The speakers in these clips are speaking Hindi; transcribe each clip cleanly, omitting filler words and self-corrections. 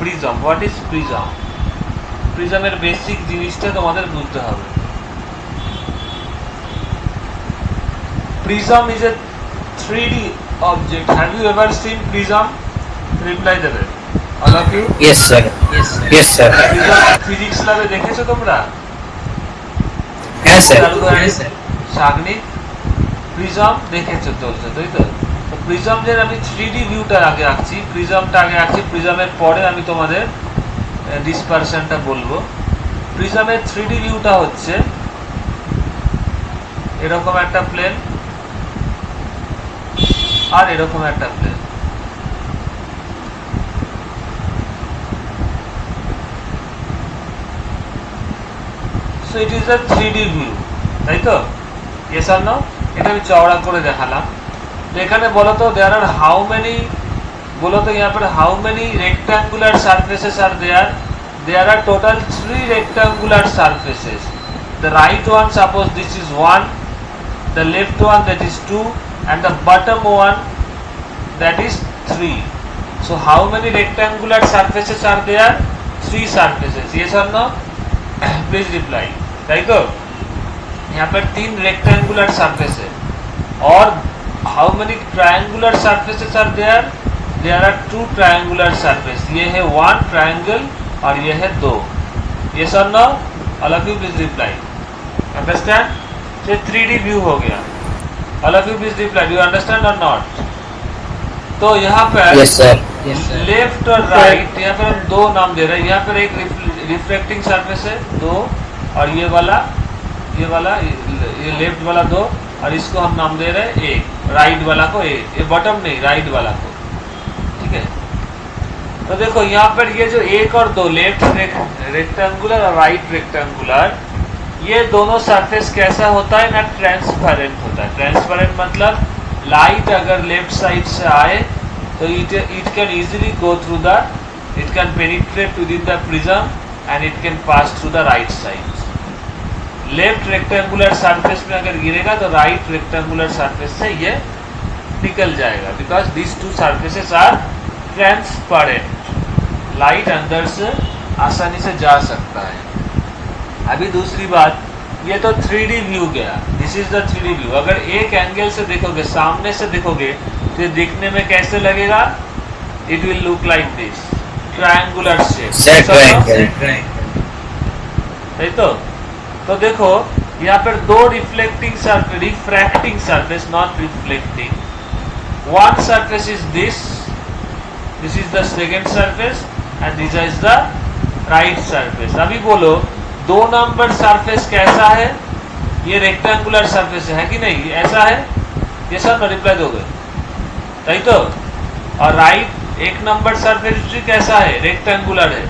Prism, what is prism? প্রিজমের বেসিক জিনিসটা তোমাদের বুঝতে হবে। Prism is a 3D object. Have you ever seen prism? Reply দেবে all of you. Yes sir. Yes sir. Prism physics ল্যাবে দেখেছো তোমরা? হ্যাঁ স্যার। সাগনিক প্রিজম দেখেছো চলছে, তাই তো? তো প্রিজম যে আমি 3D ভিউটা আগে আঁকছি, প্রিজমটা আগে আঁকছি, প্রিজমের পরে আমি তোমাদের ডিসপারশনটা বলবো। প্রিজমের 3D ভিউটা হচ্ছে এরকম একটা প্লেন আর এরকম একটা plane. So it is a 3D view, তাই তো? Yes or no? এটা আমি চওড়া করে দেখালাম। তো এখানে বলো তো দেয়ার আর হাউ মেনি, बोलो तो यहाँ पर how many rectangular surfaces are there? There are total 3 rectangular surfaces. The right one, suppose this is 1, the left one that is 2, and the bottom one that is 3. So how many rectangular surfaces are there? 3 surfaces. Yes or no? Please reply. Right? तो यहाँ पर 3 rectangular surfaces. और how many triangular surfaces are there? There are 2 triangular surfaces. ये है 1 triangle और ये है 2. Yes or no? All of you please reply. Understand? So 3D view हो गया. All of you please reply. Do you understand or not? तो यहाँ पर Yes sir. लेफ्ट और राइट, यहाँ पर हम 2 नाम दे रहे हैं। यहाँ पर एक रिफ्लेक्टिंग सरफेस है 2, और ये वाला ये लेफ्ट वाला 2, और इसको हम नाम दे रहे हैं 1, राइट वाला को 1, ये बॉटम नहीं, राइट वाला को। ठीक है? तो देखो यहाँ पर ये जो 1 और 2, लेफ्ट रेक्टेंगुलर और राइट रेक्टेंगुलर, ये दोनों सरफेस कैसा होता है ना? ट्रांसपेरेंट होता है। ट्रांसपेरेंट मतलब लाइट अगर लेफ्ट साइड से आए तो it can easily go through the, it can penetrate within the prism and it can pass through the right side. Left rectangular surface में अगर गिरेगा तो राइट रेक्टेंगुलर सरफेस से ये निकल जाएगा, because this 2 surfaces are transparent. Light अंदर से आसानी से जा सकता है। अभी दूसरी बात, ये तो 3D व्यू गया, this is the 3D view. अगर एक एंगल से देखोगे, सामने से देखोगे, तो दिखने में कैसे लगेगा? It will look like this, triangular shape. सही तो देखो यहाँ पर 2 reflecting surface, refracting surface, not reflecting. One surface is this is the second surface and this is the right surface. अभी बोलो 2 नंबर सरफेस कैसा है? ये रेक्टेंगुलर सरफेस है कि नहीं? ऐसा है? ये सब रिप्लाई दोगे, सही तो? और राइट 1 नंबर सरफेस कैसा है? रेक्टेंगुलर है।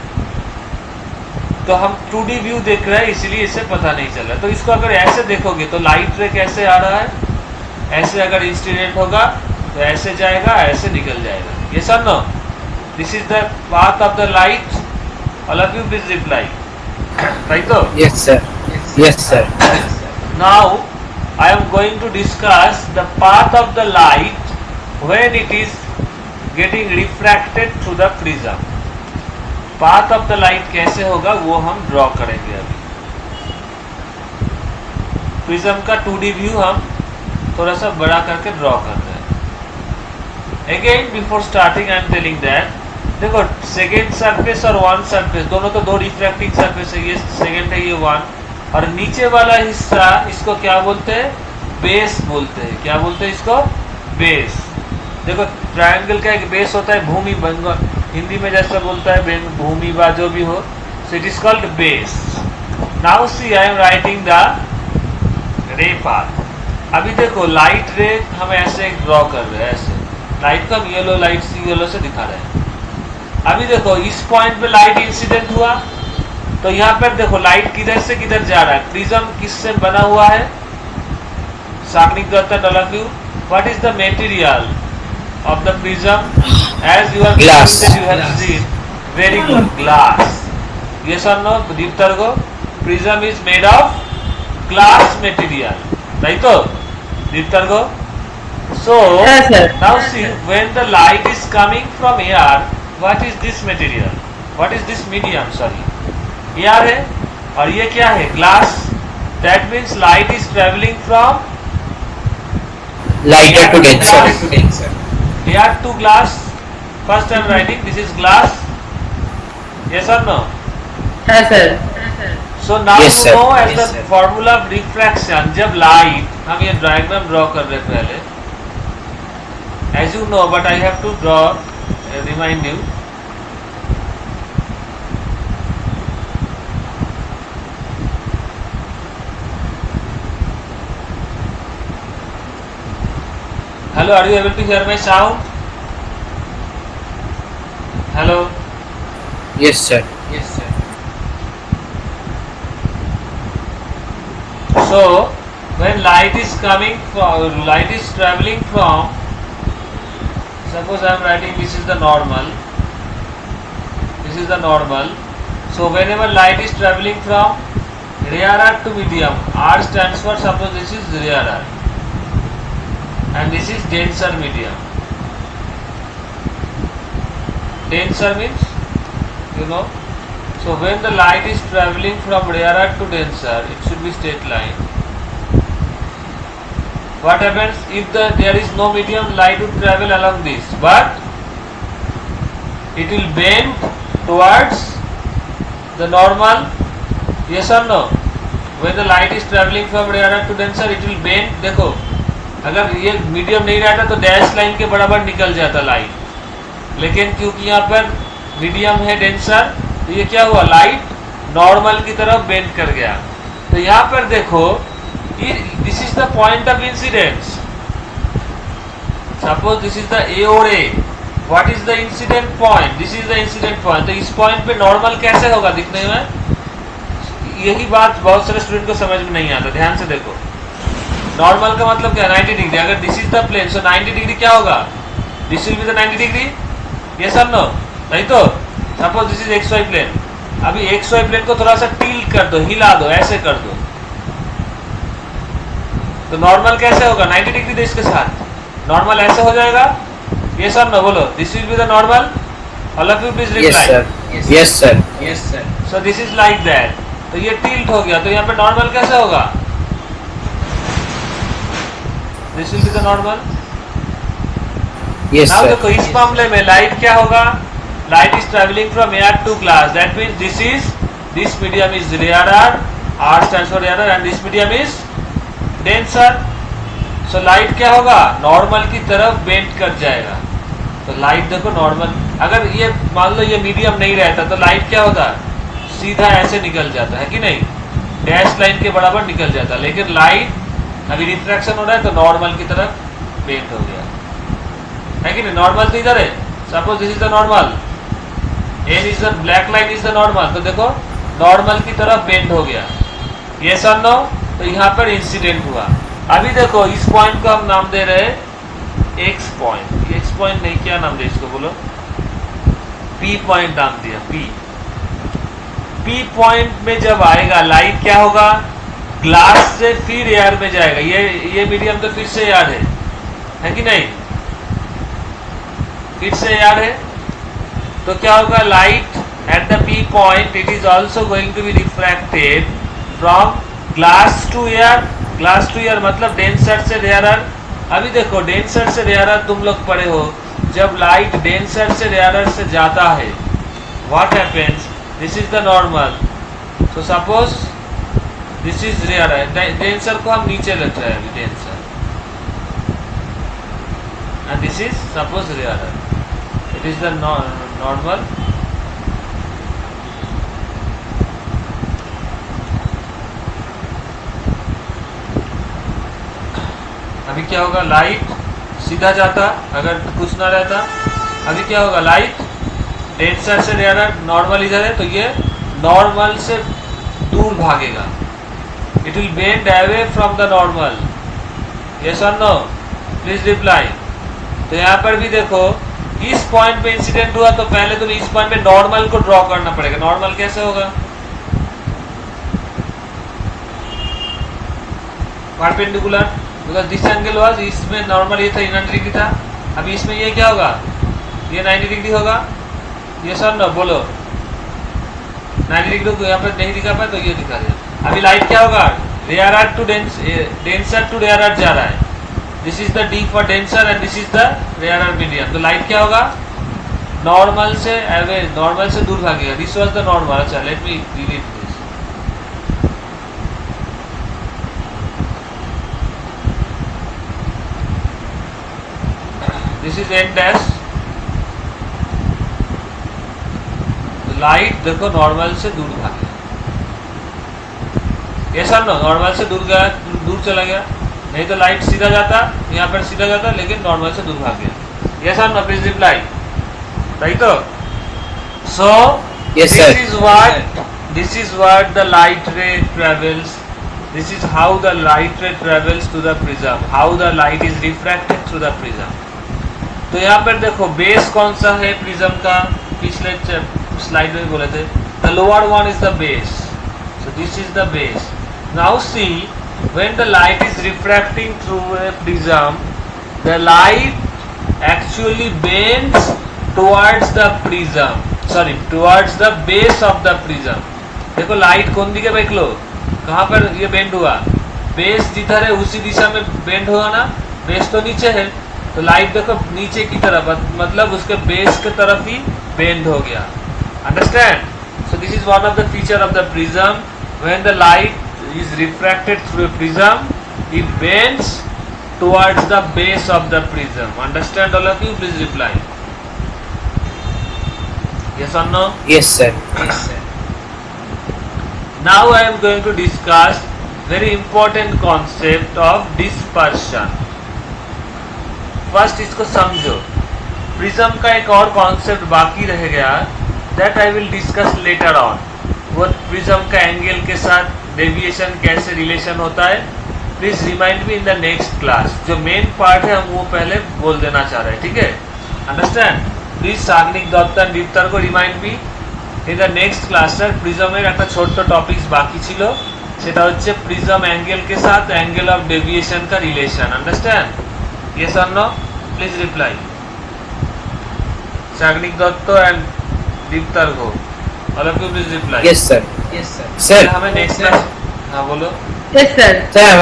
तो हम 2D व्यू देख रहे हैं, इसलिए इसे पता नहीं चल रहा। तो इसको अगर ऐसे देखोगे तो लाइट रे कैसे आ रहा है? ऐसे अगर इंसिडेंट होगा तो ऐसे जाएगा, ऐसे निकल जाएगा। ये sir no, this is the path of the light. All of you please reply. Right तो? Yes sir. Yes sir. Now I am going to discuss the path of the light when it is getting refracted through the prism. Path of the light कैसे होगा वो हम ड्रॉ करेंगे। अभी प्रिज्म का 2D व्यू हम थोड़ा सा बड़ा करके ड्रॉ कर रहे हैं। Again before starting I am telling that, देखो सेकेंड सरफेस और 1 सरफेस दोनों तो 2 रिफ्रैक्टिंग सरफेस है। ये सेकेंड है, ये 1, और नीचे वाला हिस्सा इसको क्या बोलते हैं? बेस बोलते हैं। क्या बोलते हैं इसको? बेस। देखो ट्रायंगल का एक बेस होता है, भूमि, हिंदी में जैसा बोलता है भूमि वा जो भी हो, so it is called base. Now see I am writing the रे पाथ। अभी देखो लाइट रे हम ऐसे ड्रॉ कर रहे हैं, ऐसे लाइट को हम येलो लाइट सी येलो से दिखा रहे हैं। अभी देखो इस पॉइंट पे लाइट इंसिडेंट हुआ, तो यहाँ पर देखो लाइट किधर से किधर जा रहा है? प्रिज्म किससे बना हुआ है? Sagnik Datta, all of you, what is the material of the prism? As you are glass. You have seen, very good, glass. Yes or no? Deeptargo, prism is made of glass material, right? So Deeptargo, so yes, sir. now see, when the light is coming from here, what is this material? What is this medium, sorry air है, और ये क्या है, glass. That means light is travelling from Lighter to denser. Air to glass. First I am writing this is glass, yes और नो? हाँ sir. So now Yes, you sir. know as Yes, the sir. formula of refraction, जब light, हम ये diagram draw कर रहे पहले, as you know, but I have to draw, remind you. Hello, are you able to hear my sound? Hello. Yes, sir. So when light is coming from, light is traveling from, suppose I am writing this is the normal, this is the normal. So whenever light is traveling from rarer to medium, R stands for, suppose this is rarer and this is denser medium. Denser means, you know, so when the light is traveling from rarer to denser, it should be straight line. What happens if there is no medium? Light would travel along this, but it will bend towards the normal. Yes or no? When the light is traveling from rarer to denser, it will bend. देखो, अगर ये मीडियम नहीं रहता तो डैश लाइन के बराबर निकल जाता लाइट, लेकिन क्योंकि यहाँ पर मीडियम है डेंसर, तो ये क्या हुआ, लाइट नॉर्मल की तरफ बेंड कर गया। तो यहाँ पर देखो, this is the point of incidence. Suppose this is the A और A, what is the incident point, this is the incident point. तो इस पॉइंट पे नॉर्मल कैसे होगा दिखने में, यही बात बहुत सारे स्टूडेंट को समझ में नहीं आता। ध्यान से देखो, नॉर्मल का मतलब क्या, 90 डिग्री। अगर this is the plane, so 90 degree क्या होगा, this will be the 90 degree, yes और नो? नहीं तो suppose this is X Y plane, अभी एक्स वाई प्लेन को थोड़ा सा टिल्ट कर दो, हिला दो, ऐसे कर दो, तो नॉर्मल कैसे होगा, 90 डिग्री दे इसके साथ, नॉर्मल ऐसे हो जाएगा, यस और नो? बोलो, this will be the normal, all of you please Yes, reply. sir. Yes, sir. So this is like that, तो ये टिल्ट हो गया, तो यहाँ पे नॉर्मल कैसे होगा, this will be the normal. Yes, now sir. देखो, इस मामले में लाइट क्या होगा, light is travelling from air to glass, that means this medium is rarer, R stands for rarer, and this medium is denser. So light क्या होगा, नॉर्मल की तरफ बेंड कर जाएगा। तो लाइट देखो नॉर्मल, अगर ये मान लो ये मीडियम नहीं रहता तो लाइट क्या होता, सीधा ऐसे निकल जाता है कि नहीं, डैश लाइन के बराबर निकल जाता, लेकिन लाइट अभी रिफ्रैक्शन हो रहा है तो नॉर्मल की तरफ बेंड हो गया, है कि नहीं? नॉर्मल तो इधर है, suppose this is the normal, N is the black line is the normal, तो देखो नॉर्मल की तरफ बेंड हो गया, यस और नो? तो यहाँ पर इंसिडेंट हुआ। अभी देखो, इस पॉइंट को हम नाम दे रहे हैं एक्स पॉइंट, एक्स पॉइंट नहीं, क्या नाम दे इसको, बोलो, पी पॉइंट नाम दिया, पी पॉइंट में जब आएगा लाइट क्या होगा, ग्लास से फिर एयर में जाएगा, ये मीडियम तो फिर से एयर है कि नहीं, फिर से एयर है, तो क्या होगा, light at the P point it is also going to be refracted from glass to air, glass to air मतलब डेंसर से रेयरर। अभी देखो, डेंसर से रेयरर तुम लोग पढ़े हो, जब लाइट डेंसर से रेयरर से जाता है, what happens, this is the normal, so suppose this is rarer, denser को हम नीचे लिख रहे हैं, denser, and this is suppose rarer, it is the normal. अभी क्या होगा, लाइट सीधा जाता अगर कुछ ना रहता, अभी क्या होगा, लाइट डेंसर से रेयरर, नॉर्मल इधर है तो ये नॉर्मल से दूर भागेगा, it will bend away from the normal, yes और नो? Please reply. तो यहाँ पर भी देखो, इस पॉइंट पे इंसिडेंट हुआ तो पहले तुम्हें इस पॉइंट पे नॉर्मल को ड्रॉ करना पड़ेगा। नॉर्मल कैसे होगा, perpendicular, because this angle was, इसमें नॉर्मल ये था 90 डिग्री था, अभी इसमें ये क्या होगा, ये 90 डिग्री होगा, ये सर ना बोलो, 90 डिग्री को यहाँ पर नहीं दिखा पाए तो ये दिखा दिया। अभी लाइट क्या होगा, rarer to denser to rarer जा रहा है। This is the D for denser and this is the rarer medium. तो लाइट क्या होगा, नॉर्मल से दूर भागेगा। This was the normal. अच्छा let me delete this. This is an dash. Light देखो नॉर्मल से दूर भागेगा, ऐसा ना नॉर्मल से दूर गया, दूर चला गया। नहीं तो लाइट सीधा जाता, यहाँ पर सीधा जाता, लेकिन नॉर्मल से दूर भाग गया। ऐसा ना प्लीज रिप्लाई, राइट? तो सो Yes, sir. this is what the light ray travels. This is how the light ray travels to the prism, how the light is refracted through the prism. तो यहाँ पर देखो बेस कौन सा है प्रिज्म का, पिछले स्लाइड में बोले थे, the lower one is the base. So this is the base. Now see, when the light is refracting through a prism, the light actually bends towards the prism, sorry, towards the base of the prism. देखो लाइट कौन दिखे देख लो, कहाँ पर ये बेंड हुआ, बेस जिधर है उसी दिशा में बेंड हुआ ना। बेस तो नीचे है, तो लाइट देखो नीचे की तरफ, मतलब उसके बेस के तरफ ही बेंड हो गया। Understand? So this is one of the feature of the prism. When the light is refracted through a prism, it bends towards the base of the prism. Understand all of you? Please reply. Yes or no? Yes, sir. Yes, sir. Now I am going to discuss very important concept of dispersion. First इसको समझो। प्रिज्म का एक और कॉन्सेप्ट बाकी रह गया, that I will discuss later on. वो प्रिज्म का एंगल के साथ डेविएशन कैसे रिलेशन होता है, please remind me in the next class. जो मेन पार्ट है हम वो पहले बोल देना चाह रहे हैं, ठीक है? Understand? Please Sagnik Datta and Diptar को remind me in the next class. Sir প্রিজমের একটা ছোট্ট টপিকস বাকি ছিল, সেটা হচ্ছে প্রিজম অ্যাঙ্গেল के साथ एंगल ऑफ डेविएशन का रिलेशन। अंडरस्टैंड? यस और no? Please reply. Sagnik Datta and Diptar को all of you please reply. Yes, sir. Yes, sir. Sir. हमें नेक्स्ट क्लास, हाँ बोलो। Yes, sir. স্যার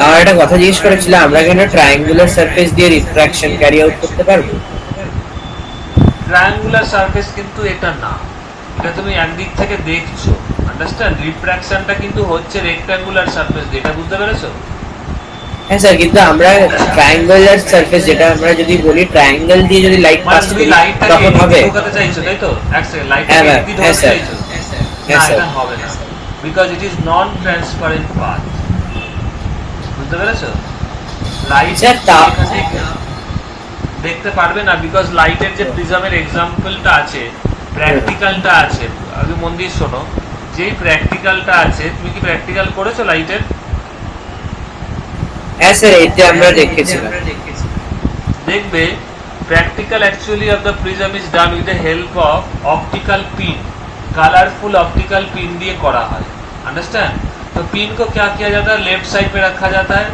আমার একটা কথা জিজ্ঞেস করেছিল, আমরা কি একটা ট্রায়াঙ্গুলার সারফেস দিয়ে রিফ্র্যাকশন ক্যারি আউট করতে পারবো? ট্রায়াঙ্গুলার সারফেস কিন্তু এটা না, এটা তুমি একদিক থেকে দেখছো। আন্ডারস্ট্যান্ড? রিফ্র্যাকশনটা কিন্তু হচ্ছে রেক্ট্যাঙ্গুলার সারফেস দিয়ে, এটা বুঝতে পেরেছো? হ্যাঁ স্যার, কিন্তু আমরা ট্রায়াঙ্গুলার সারফেস, যেটা আমরা যদি বলি ট্রায়াঙ্গেল দিয়ে যদি লাইট মানে পাস তুমি করি লাইটটাকে তখন হবে? এদিকে ঢোকাতে চাইছো, তাই তো? এক সেকেন্ড, হ্যাঁ, লাইটটাকে ma'am. এদিকে হ্যাঁ, ঢোকাতে sir. চাইছো? Yes, sir. না, Yes, sir. এটা হবে না, because it is non transparent path. বুঝতে পেরেছো? লাইট Sir, তা- দেখতে পারবে না, বিকজ লাইটের যে প্রিজমের এক্সাম্পলটা আছে, প্র্যাকটিক্যালটা আছে, আগে মন দিয়ে শোনো। যেই প্র্যাকটিক্যালটা আছে, তুমি কি প্র্যাকটিক্যাল করেছো লাইটের? হ্যাঁ স্যার, এটা আমরা দেখেছিলাম। দেখবে practical actually of the prism is done with the help of optical pin, colorful optical pin दिए करा है। Understand? तो पिन को क्या किया जाता है, लेफ्ट साइड पे रखा जाता है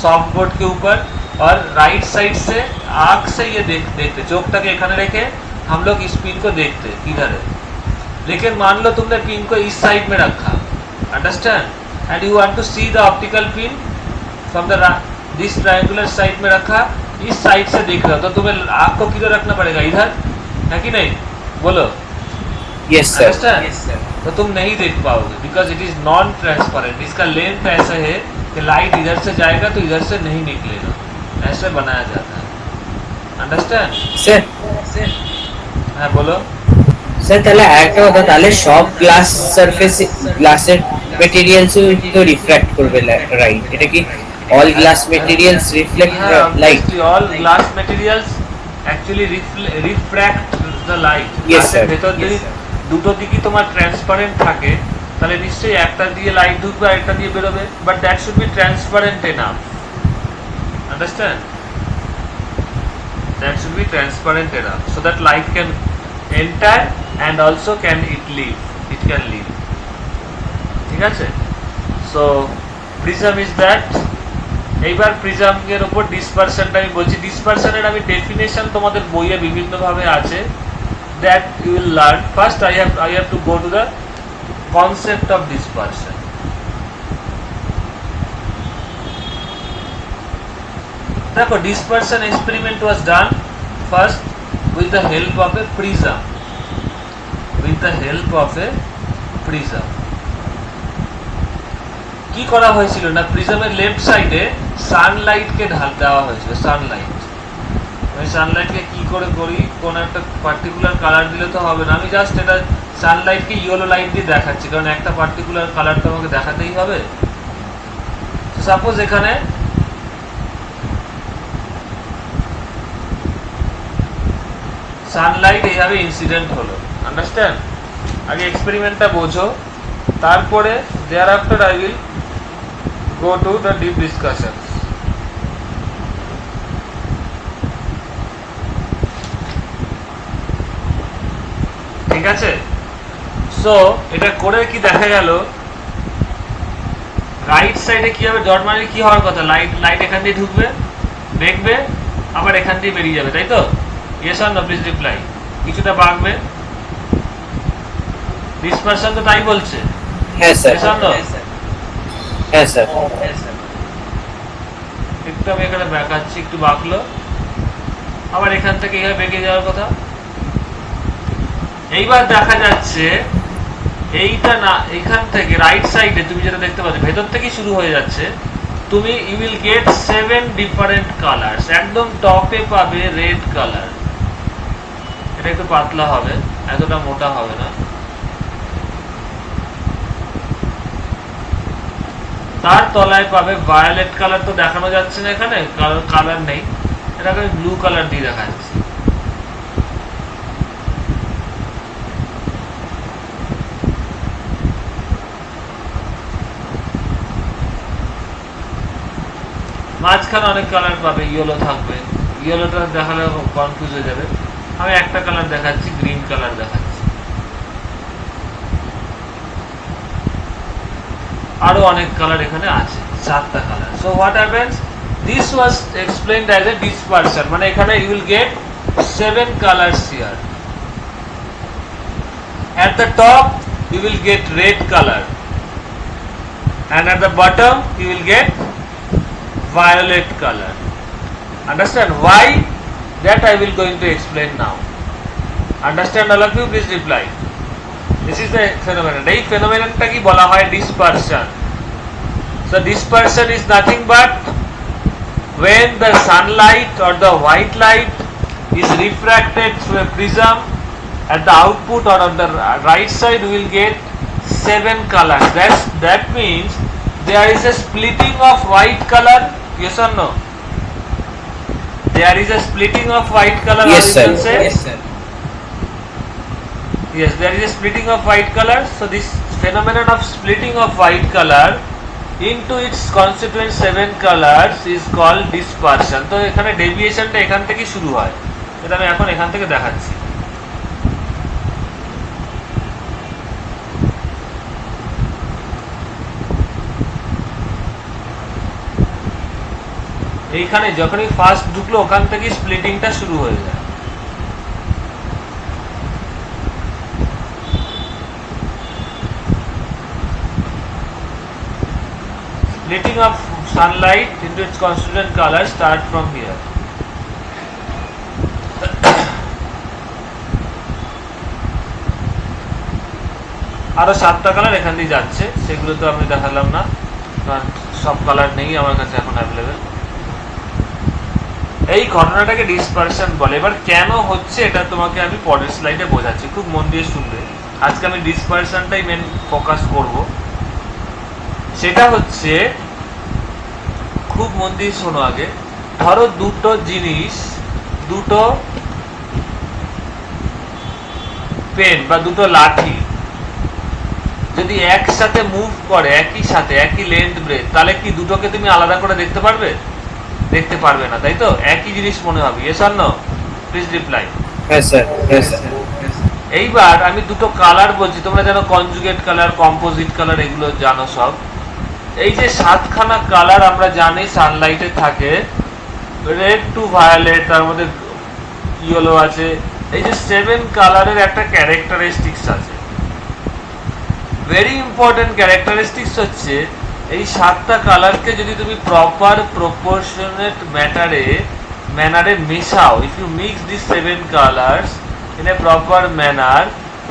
सॉफ्ट बोर्ड के ऊपर, और राइट साइड से आँख से ये देखते, चोखटाके एखाने रेखे हम लोग इस पिन को देखते किधर है। लेकिन मान लो तुमने पिन को इस साइड में रखा, understand, and you want to see the optical pin from the this triangular side में रखा, इस साइड से देख रहा हो, तो तुम्हें आँख को किधर रखना पड़ेगा, इधर है कि नहीं? बोलो। Yes sir. Understand? Yes, sir. तो तुम नहीं देख पाओगे, because it is non transparent. इसका लेंथ ऐसा है कि लाइट इधर से जाएगा तो इधर से नहीं निकलेगा, ऐसे बनाया जाता है। अंडरस्टैंड? স্যার हाँ बोलो। স্যার তাহলে আরেকটা কথা, তাহলে সব গ্লাস সারফেস, গ্লাসের মেটেরিয়ালসও তো রিফ্র্যাক্ট করবে রাইট? এটা কি all glass materials reflect light? all glass materials actually refract the light। Yes, sir. ভেতর যদি দুটো দিকই তোমার ট্রান্সপারেন্ট থাকে, তাহলে নিশ্চয়ই একটা দিয়ে লাইট ঢুকবে আর একটা দিয়ে বেরোবে, but that should be transparent enough. Understand? That should be transparent enough so that light can enter and also can it leave, it can leave। ঠিক আছে? So prism is that। এইবার প্রিজম এর উপর ডিসপারশনটা আমি বলছি। ডিসপারশনের আমি ডেফিনেশন তোমাদের বইয়ে বিভিন্ন ভাবে আছে, that you will learn. First I have to go to the concept of dispersion. देखो dispersion experiment was done first with the help of a prism. With the help of a prism. কি করা হয়েছিল না প্রিজমের লেফট সাইডে সানলাইট কে ঢাল দেওয়া হয়েছিল সানলাইট আমি সানলাইটকে কি করে করি কোন একটা পার্টিকুলার কালার দিলে তো হবে না আমি জাস্ট এটা সানলাইটকে ইয়েলো লাইট দিয়ে দেখাচ্ছি কারণ একটা পার্টিকুলার কালার তো আমাকে দেখাতেই হবে সাপোজ এখানে সানলাইট এইভাবে ইনসিডেন্ট হলো আন্ডারস্ট্যান্ড আগে এক্সপেরিমেন্টটা বোঝো তারপরে thereafter I will go to the deep discussions. ঠিক আছে সো এটা করে কি দেখা গেল রাইট সাইডে কি হবে ডট মানে কি হওয়ার কথা লাইট এখান দিয়ে ঢুকবে দেখবে আবার এখান দিয়ে বেরিয়ে যাবে তাই তো yes or no please reply কিছুটা বাড়বে ডিসপারশন তো তাই বলছে হ্যাঁ স্যার ইয়েস অর নো হ্যাঁ স্যার একটু আমি এখানে ব্যাকাচ্ছি একটু বাঁকলো আবার এখান থেকে এইভাবে বেঁকে যাওয়ার কথা এইবার দেখা যাচ্ছে এইটা না এখান থেকে রাইট সাইডে তুমি যেটা দেখতে পাচ্ছ ভেতর থেকেই শুরু হয়ে যাচ্ছে তুমি you will get 7 different colours একদম টপে পাবে রেড কালার এটা একটু পাতলা হবে এতটা মোটা হবে না তার তলায় পাবে ভায়োলেট কালার তো দেখানো যাচ্ছে না এখানে কালার নেই এটাকে ব্লু কালার দিয়ে দেখাচ্ছি মাঝখানে অনেক কালার পাবে ইয়েলো থাকবে ইয়েলোটা দেখালে কনফিউজ হয়ে যাবে আমি একটা কালার দেখাচ্ছি গ্রিন কালার দেখাচ্ছি আরো অনেক কালার এখানে আছে চারটা colour so what happens this was explained as a dispersion মানে এখানে you will get 7 colours here at the top you will get red color and at the bottom you will get violet color understand why that I will going to explain now understand all of you please reply this is the phenomenon এই phenomenon-টা কি বলা হয় dispersion so dispersion is nothing but when the sunlight or the white light is refracted through a prism at the output or on the right side we will get 7 colors that means there is a splitting of white color yes or no there is a splitting of white color yes sir yes sir yes there is a splitting of white color so this phenomenon of splitting of white color into its constituent 7 colors is called dispersion তো এখানে ডেভিয়েশনটা এখান থেকে শুরু হয় এটা আমি এখন এখান থেকে দেখাচ্ছি এইখানে যখনই ফার্স্ট ঢুকলো ওখান থেকে স্প্লিটিংটা শুরু হয়ে যায় splitting of sunlight into its constituent colors start from here আরো 7টা কালার এখান দিয়ে যাচ্ছে সেগুলো তো আমি দেখালাম না কারণ সব কালার নেই আমার কাছে এখন অ্যাভেলেবেল এই ঘটনাটাকে ডিসপারশন বলে এবার কেন হচ্ছে এটা তোমাকে আমি পরের স্লাইডে বোঝাচ্ছি খুব মন দিয়ে শুনবে আজকে আমি ডিসপারশনটাই মেন ফোকাস করব সেটা হচ্ছে খুব মন দিয়ে শোনো আগে ধরো দুটো জিনিস দুটো পেন বা দুটো লাঠি যদি একসাথে মুভ করে একই সাথে একই লেন্থ ব্রেথ তাহলে কি দুটোকে তুমি আলাদা করে দেখতে পারবে দেখতে পারবে না তাই তো একই জিনিস মনে হবে yes or no please reply হ্যাঁ স্যার হ্যাঁ স্যার এইবার আমি দুটো কালার বলছি তোমরা জানো কনজুগেট কালার কম্পোজিট কালার এগুলো জানো সব এই যে 7খানা কালার আমরা জানি সানলাইটে থাকে রেড টু ভায়োলেট তার মধ্যে ইয়েলো আছে এই যে 7 কালারের একটা ক্যারেক্টারিস্টিক্স আছে ভেরি ইম্পর্টেন্ট ক্যারেক্টারিস্টিক্স হচ্ছে এই সাতটা কালারকে যদি তুমি প্রপার প্রপোর্শনেট ম্যানারে মেশাও, if you mix this 7 colours in a proper manner,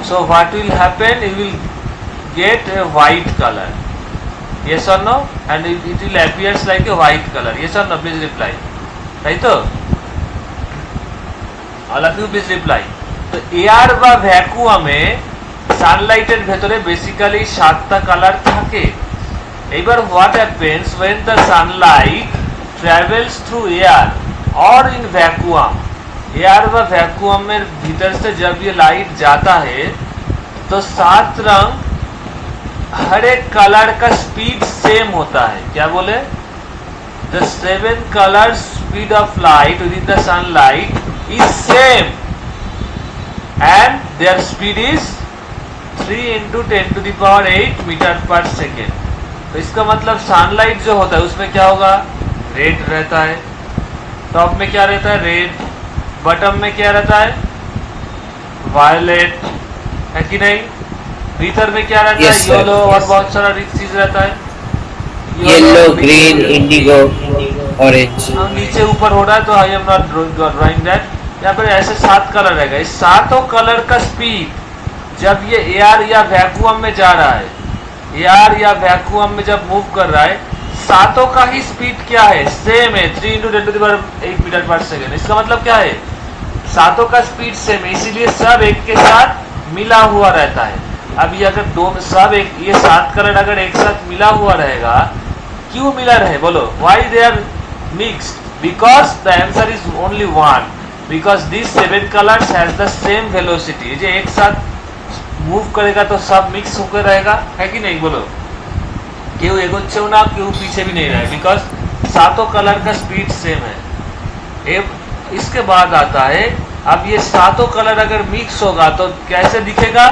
so what will happen, you will get a white color, yes or no, and it will appears like a white color, yes or no, please reply, তাই তো? all of you please reply. তো এয়ার বা ভ্যাকুয়ামে সানলাইটের ভেতরে বেসিক্যালি 7টা কালার থাকে। এবার what happens when the sunlight travels through air or in vacuum, air व वैक्यूम में भीतर से जब ये लाइट जाता है तो 7 रंग हर एक कलर का स्पीड सेम होता है। क्या बोले? The 7 color speed of light within the sunlight is same and their speed is 3 into 10 to the power 8 metre per second. तो इसका मतलब सनलाइट जो होता है उसमें क्या होगा? रेड रहता है। टॉप में क्या रहता है? रेड। बॉटम में क्या रहता है? वायलेट, है कि नहीं? भीतर में क्या रहता है? येलो और बहुत सारा चीज रहता है, येलो, ग्रीन, इंडिगो, ऑरेंज। नीचे ऊपर हो रहा है तो I am not drawing that. यहाँ पर ऐसे 7 कलर रहेगा। इस 7 कलर का स्पीड जब ये एयर या वैक्यूम में जा रहा है, एयर या वैक्यूम में जब मूव कर रहा है, 7 का ही स्पीड क्या है? सेम है, 3 into 10 to the power 8 metre per second. इसका मतलब क्या है? 7 का स्पीड सेम है, इसीलिए सब एक के साथ मिला हुआ रहता है। अब ये अगर दो सब एक, ये 7 कलर अगर एक साथ मिला हुआ रहेगा, क्यों मिला रहे बोलो? Why they are mixed? Because the answer is only one, because this 7 colours has the same velocity. जो एक साथ मूव करेगा तो सब मिक्स होकर रहेगा, है कि नहीं? बोलो, क्यों एगोच्छेও ना, क्यों पीछे भी नहीं रहे, बिकॉज 7 कलर का स्पीड सेम है। इसके बाद आता है, अब ये 7 कलर अगर मिक्स होगा तो कैसे दिखेगा?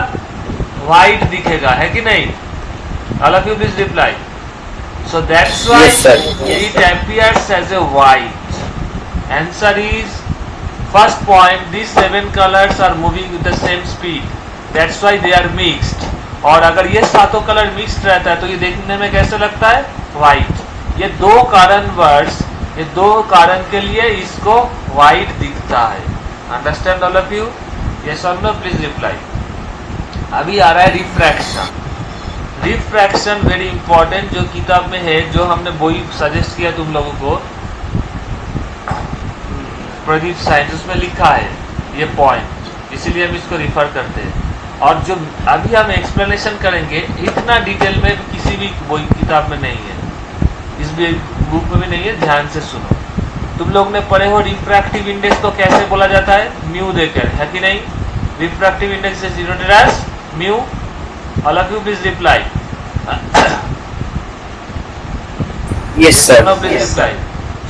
व्हाइट दिखेगा, है कि नहीं? All of you please reply. So that's why it appears as a white. Answer is first point, this 7 colours are moving with the same speed, that's why they are mixed. और अगर ये 7 कलर मिक्स्ड रहता है तो ये देखने में कैसे लगता है? व्हाइट। ये दो कारणवश, ये 2 कारण के लिए इसको व्हाइट दिखता है। Understand all of you? Yes और नो, प्लीज रिप्लाई। अभी आ रहा है रिफ्रैक्शन। रिफ्रैक्शन वेरी इंपॉर्टेंट, जो किताब में है, जो हमने वही सजेस्ट किया तुम लोगों को, प्रदीप साइंस, उसमें लिखा है ये पॉइंट, इसीलिए हम इसको रिफर करते हैं। और जो अभी हम एक्सप्लेनेशन करेंगे इतना डिटेल में किसी भी वही किताब में नहीं है, इस बुक में भी नहीं है, ध्यान से सुनो। तुम लोग ने पढ़े हो रिफ्रैक्टिव इंडेक्स को कैसे बोला जाता है? म्यू देकर, है कि नहीं? Refractive index is denoted as mu. All of you please reply. Yes sir, please reply.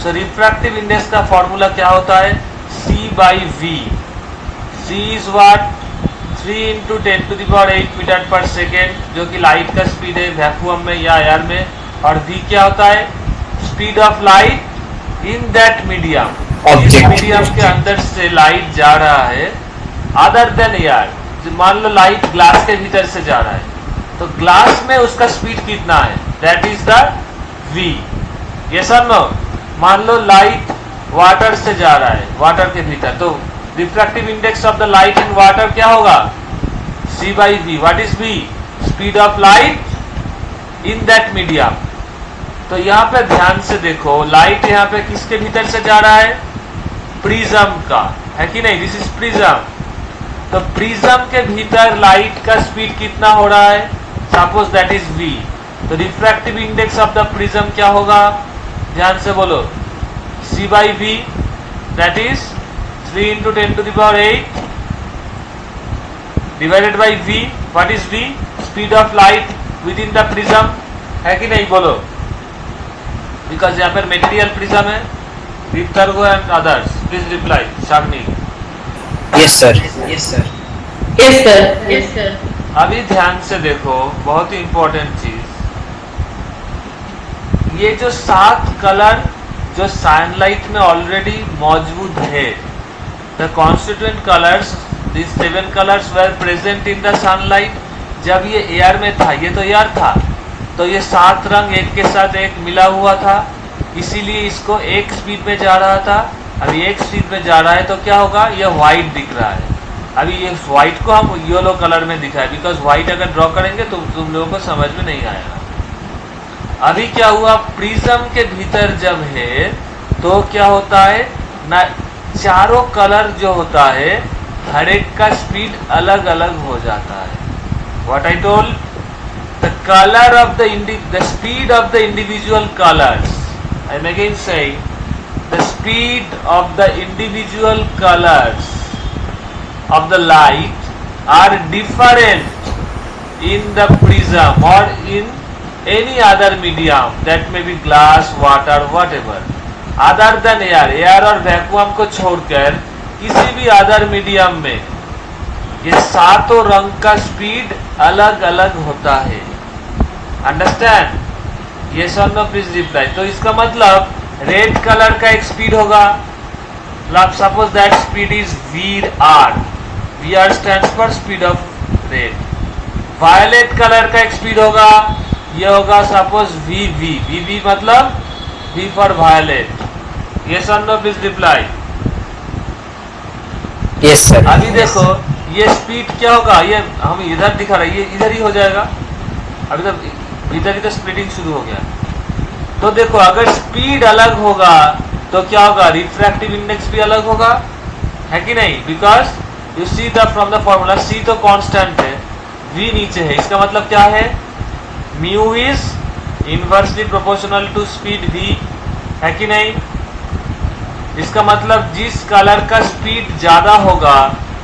So refractive index का फॉर्मूला क्या होता है? C/V। C is what? 3 into 10 to the power 8 metre per second, जो कि लाइट का स्पीड है वैक्यूम में या एयर में। और V क्या होता है? Speed of light in that medium. इस मीडियम के अंदर से लाइट जा रहा है, अदर देन एयर। मान लो लाइट ग्लास के भीतर से जा रहा है, तो ग्लास में उसका स्पीड कितना है? That is the V। Yes और नो? मान लो लाइट वाटर से जा रहा है, वाटर के भीतर, तो refractive index of the light in water क्या होगा? C/V। What is V? Speed of light in that medium. तो यहाँ पे ध्यान से देखो, लाइट यहाँ पे किसके भीतर से जा रहा है? प्रिज्म का, है कि नहीं? This is prism. तो प्रिज्म के भीतर लाइट का स्पीड कितना हो रहा है? Suppose that is V। तो refractive index of the prism क्या होगा? ध्यान से बोलो, C/V, that is 3 into 10 to the power 8 divided by V. What is V? Speed of light within the prism, है कि नहीं? बोलो, बिकॉज यहाँ पर मेटेरियल प्रिज्म है। विक्टरगो and others please reply. Shagni. Yes sir, yes sir, yes sir, yes sir. अभी ध्यान से देखो, बहुत ही इंपॉर्टेंट चीज, ये जो 7 कलर जो सनलाइट में ऑलरेडी मौजूद है, the constituent colours, these 7 colors were present in the sunlight, जब ये एयर में था, ये तो एयर था, तो ये 7 रंग एक के साथ एक मिला हुआ था, इसीलिए इसको एक स्पीड में जा रहा था। अभी एक स्पीड में जा रहा है तो क्या होगा, ये व्हाइट दिख रहा है। अभी ये व्हाइट को हम येलो कलर में दिखाए, बिकॉज व्हाइट अगर ड्रॉ करेंगे तो तुम लोगों को समझ में नहीं आएगा। अभी क्या हुआ, प्रिज्म के भीतर जब है तो क्या होता है ना, चारों कलर जो होता है हर एक का स्पीड अलग अलग हो जाता है। What I told, the colour of the speed of the individual colours, I am again saying, the speed of the individual colors of the light are different in the prism or in any other medium, that may be glass, water, whatever, other than air, air और वैक्यूम को छोड़कर किसी भी अदर मीडियम में ये सातों रंग का स्पीड अलग अलग होता है। अंडरस्टैंड? यस और नो प्लीज रिप्लाई। तो इसका मतलब रेड कलर का एक स्पीड होगा, suppose that speed is VR, VR stands for speed of red. Violet colour का एक स्पीड होगा, ये होगा सपोज VV मतलब V फॉर वायलेट। यस और no please reply. Yes sir. अभी देखो ये स्पीड क्या होगा, ये हम इधर दिखा रहे हैं, ये इधर ही हो जाएगा। अभी तो इधर ही तो स्प्लिटिंग शुरू हो गया। तो देखो अगर स्पीड अलग होगा तो क्या होगा, रिफ्रैक्टिव इंडेक्स भी अलग होगा, है कि नहीं? Because you see the from the formula, C तो कांस्टेंट है, V नीचे है, इसका मतलब क्या है, mu is inversely proportional to speed V, है कि नहीं? इसका मतलब जिस कलर का स्पीड ज्यादा होगा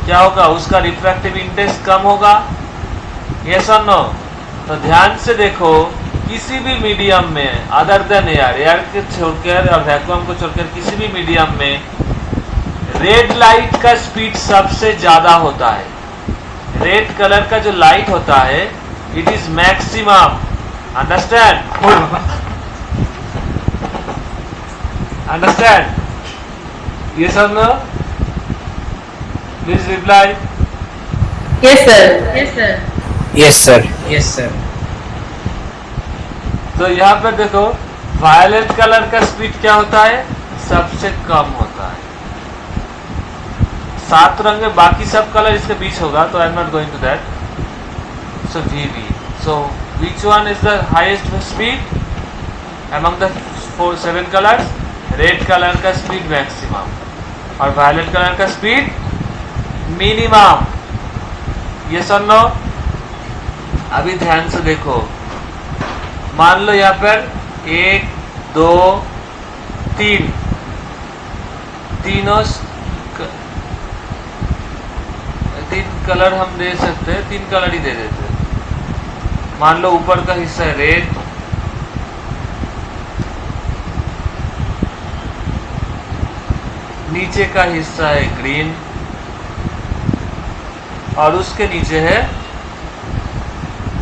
क्या होगा, उसका रिफ्रैक्टिव इंडेक्स कम होगा। यस और नो? तो ध्यान से देखो, किसी भी मीडियम में अदर देन एयर के छोड़कर और वैक्यूम को छोड़कर किसी भी मीडियम में रेड लाइट का स्पीड सबसे ज्यादा होता है। रेड कलर का जो लाइट होता है it is maximum. Understand? Understand? ये सब no please reply. Yes, sir. Yes, sir. Yes sir. Yes sir. तो यहाँ पर देखो वायलेट कलर का स्पीड क्या होता है, सबसे कम होता है। 7 रंग में बाकी सब कलर इसके बीच होगा, तो I am not going to that. So VV, so which one is the highest speed among the 7 colours? Red colour का स्पीड मैक्सिमम और वायलेट कलर का स्पीड मिनिमम। यस और नो? अभी ध्यान से देखो, मान लो यहाँ पर 1 2 3 तीनों 3 कलर हम दे सकते हैं, 3 कलर ही दे देते हैं। मान लो ऊपर का हिस्सा है रेड, नीचे का हिस्सा है ग्रीन और उसके नीचे है,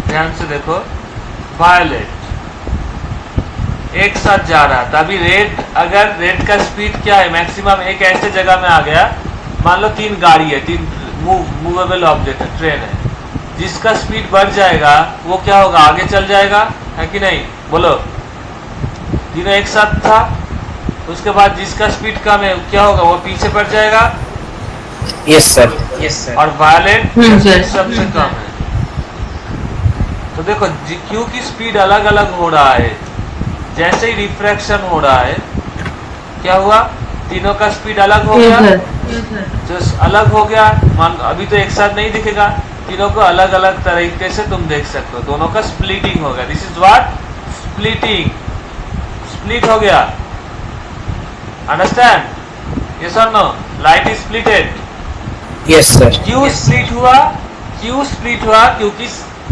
ध्यान से देखो, वायलेट। एक साथ जा रहा था। अभी रेड, अगर रेड का स्पीड क्या है मैक्सिमम, एक ऐसे जगह में आ गया, मान लो 3 गाड़ी है, 3 मूवेबल ऑब्जेक्ट है, ट्रेन है, जिसका स्पीड बढ़ जाएगा वो क्या होगा, आगे चल जाएगा, है कि नहीं? बोलो। तीनों एक साथ था, उसके बाद जिसका स्पीड कम है क्या होगा, वो पीछे पड़ जाएगा। Yes sir. Yes sir. और वायलेट sir. सबसे कम है। तो देखो क्योंकि स्पीड अलग अलग हो रहा है, जैसे ही रिफ्रैक्शन हो रहा है क्या हुआ, तीनों का स्पीड अलग हो गया। जो अलग हो गया, मान अभी तो एक साथ नहीं दिखेगा, तीनों को अलग अलग तरीके से तुम देख सकते हो, दोनों का स्प्लिटिंग हो गया। This is what, splitting. Split हो गया। अंडरस्टैंड? यस और no? Light is splitted. Yes sir. क्यों स्प्लिट हुआ? क्यों स्प्लिट हुआ? क्योंकि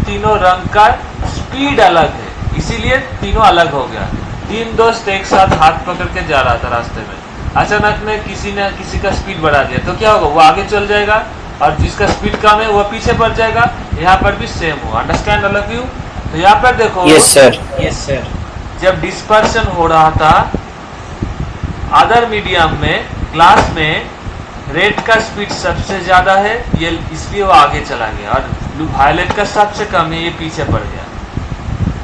तीनों रंग का स्पीड अलग है, इसीलिए तीनों अलग हो गया। 3 दोस्त एक साथ हाथ पकड़ के जा रहा था रास्ते में, अचानक में किसी ने किसी का स्पीड बढ़ा दिया, तो क्या होगा, वो आगे चल जाएगा और जिसका स्पीड कम है वो पीछे पड़ जाएगा। यहाँ पर भी सेम हो। अंडरस्टैंड अलग यू? तो यहाँ पर देखो, यस सर। Yes sir. जब डिस्पर्शन हो रहा था अदर मीडियम में, ग्लास में रेड का स्पीड सबसे ज्यादा है, ये इसलिए वो आगे चला गया, और वायलेट का सबसे कम है, ये पीछे पड़ गया,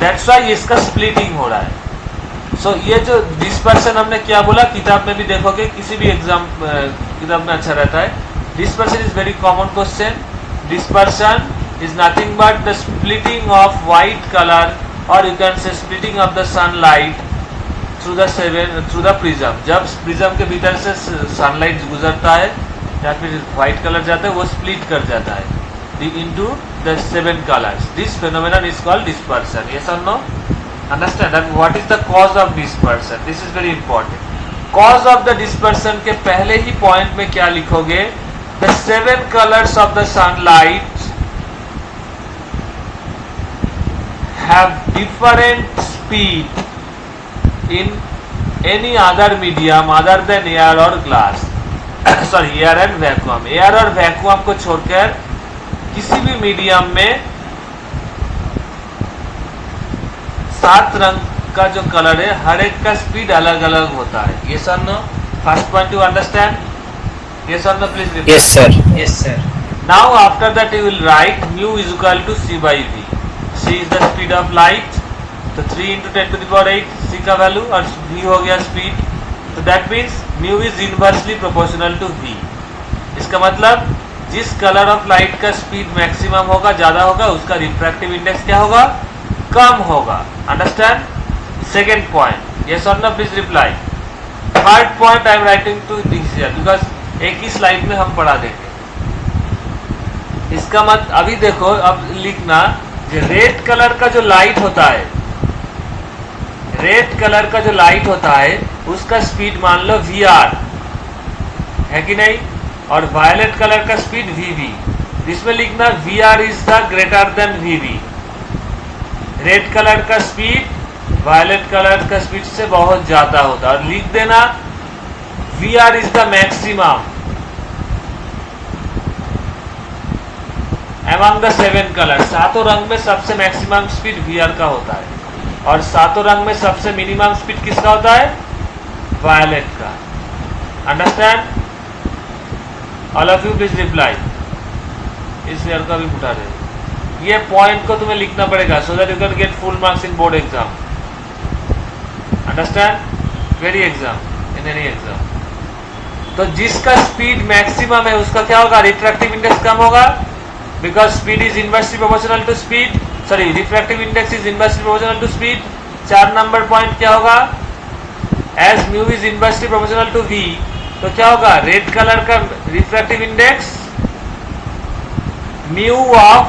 दैट्स वाई इसका स्प्लिटिंग हो रहा है। सो ये जो डिस्पर्शन हमने क्या बोला, किताब में भी देखोगे, किसी भी एग्जाम किताब में अच्छा रहता है। Dispersion is very common question. Dispersion is nothing but the splitting of white colour और you can say splitting of the sunlight through the prism. जब प्रिज्म के भीतर से सनलाइट गुजरता है या फिर व्हाइट कलर जाता है, वो स्प्लिट कर जाता है into the 7 colors. This phenomenon is called dispersion. Yes or no? Understand? And what is the cause of dispersion? This is very important. Cause of the dispersion के पहले ही point में क्या लिखोगे? The 7 colors of the sunlight have different speed in any other medium other than air or glass. Sorry, air and vacuum. Air और vacuum को छोड़कर किसी भी मीडियम में 7 रंग का जो कलर है, हर एक का स्पीड अलग अलग होता है। Yes sir no, first point you understand? Yes sir no, please repeat. Yes sir, yes sir. Now after that you will write mu is equal to c by v। c is the speed of light, तो 3 × 10⁸ c का वैल्यू और v हो गया स्पीड, तो that means mu is inversely proportional to v। इसका मतलब जिस कलर ऑफ लाइट का स्पीड मैक्सिमम होगा, ज्यादा होगा, उसका रिफ्रैक्टिव इंडेक्स क्या होगा? कम होगा। अंडरस्टैंड? सेकेंड पॉइंट, यस और no, please reply. Third point I am writing to this here because एक ही स्लाइड में हम पढ़ा देंगे। इसका मत अभी देखो, अब लिखना, रेड कलर का जो लाइट होता है, रेड कलर का जो लाइट होता है उसका स्पीड मान लो VR है कि नहीं, और वायलेट कलर का स्पीड VV। जिसमें लिखना VR is the greater than VV। Red colour का स्पीड वायलेट कलर का स्पीड से बहुत ज्यादा होता है, और लिख देना VR is the maximum among the 7 colour. सातों रंग में सबसे मैक्सिमम स्पीड VR का होता है, और सातों रंग में सबसे मिनिमम स्पीड किसका होता है? वायलेट का। Understand? All of you please reply. इस ईयर का भी उठा रहे, ये पॉइंट को तुम्हें लिखना पड़ेगा so that you can get full marks in board exam. Understand? Very exam, in any exam. तो जिसका स्पीड मैक्सिमम है उसका क्या होगा? रिफ्रैक्टिव इंडेक्स कम होगा, because speed is inversely proportional to speed, sorry refractive index is inversely proportional to speed. 4 number point क्या होगा? As mu is inversely proportional to v, तो क्या होगा? रेड कलर का refractive index mu of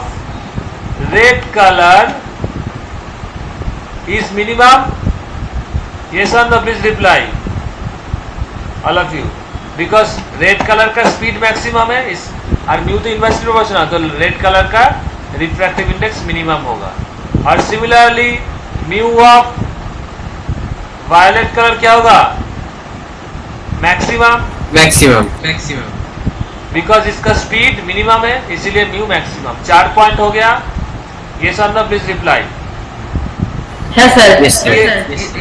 red colour is minimum. Yes और no, please reply all of you. Because red colour का स्पीड मैक्सिमम है इस, और म्यू तो इनवर्सली प्रोपोर्शनल, तो रेड कलर का रिफ्रैक्टिव इंडेक्स मिनिमम होगा। और similarly mu of violet colour क्या होगा? मैक्सिमम, बिकॉज इसका स्पीड मिनिमम है, इसीलिए म्यू मैक्सिमम। 4 पॉइंट हो गया। ये सर ना, प्लीज रिप्लाई।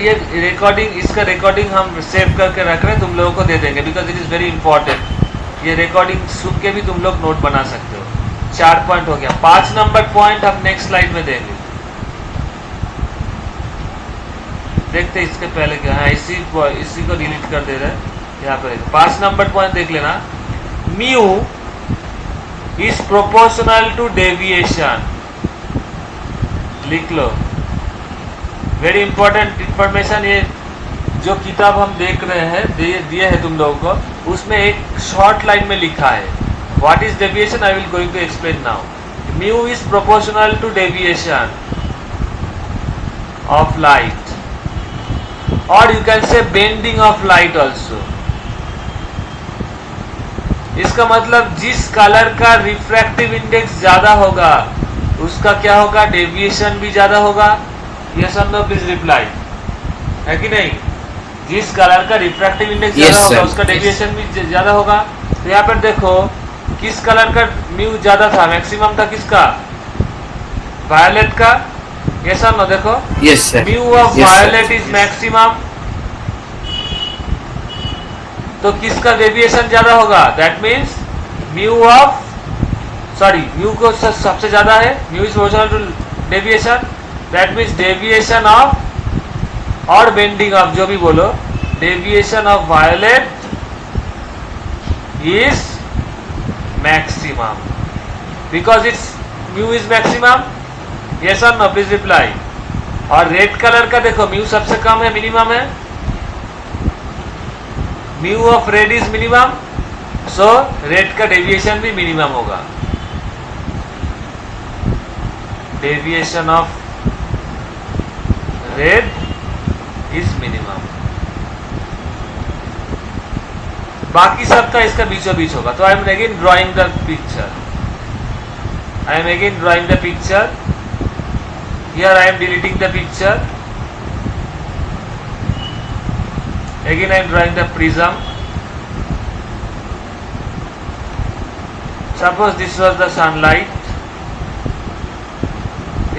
ये रिकॉर्डिंग, इसका रिकॉर्डिंग हम सेव करके रख रहे हैं, तुम लोगों को दे देंगे because it is very important. ये रिकॉर्डिंग सुन के भी तुम लोग नोट बना सकते हो। 4 पॉइंट हो गया। 5 नंबर पॉइंट हम नेक्स्ट स्लाइड में देंगे। देखते इसके पहले क्या है, इसी को डिलीट कर दे रहे हैं यहाँ पर। 5 नंबर पॉइंट देख लेना, mu is proportional to deviation. लिख लो, वेरी इंपॉर्टेंट इंफॉर्मेशन। ये जो किताब हम देख रहे हैं, दिए है तुम लोगों को, उसमें एक शॉर्ट लाइन में लिखा है what is deviation. I will going to explain now. Mu is proportional to deviation of light, और you can say bending of light also. इसका मतलब जिस कलर का रिफ्रैक्टिव इंडेक्स ज्यादा होगा उसका क्या होगा? डेविएशन भी ज्यादा होगा। यस और नो, प्लीज रिप्लाई। है कि नहीं? जिस कलर का रिफ्रैक्टिव इंडेक्स ज्यादा होगा उसका डेविएशन भी ज्यादा होगा। तो यहाँ पर देखो किस कलर का म्यू ज्यादा था, मैक्सिमम था किसका? वायलेट का। यस और नो, देखो mu of violet is maximum, तो किसका डेविएशन ज्यादा होगा? That means mu of sorry mu को सबसे ज्यादा है, mu is proportional to deviation, that means deviation of or bending of, जो भी बोलो, deviation of violet is maximum because it's mu is maximum. Yes और नो, प्लीज रिप्लाई। और रेड कलर का देखो म्यू सबसे कम है, मिनिमम है, mu of red is minimum, so red का डेविएशन भी मिनिमम होगा। Deviation of red is minimum, बाकी सबका इसका बीचों बीच होगा। तो I M again drawing the picture, I am again drawing the picture. Here I am deleting the picture. Again I am drawing the prism. Suppose this was the sunlight.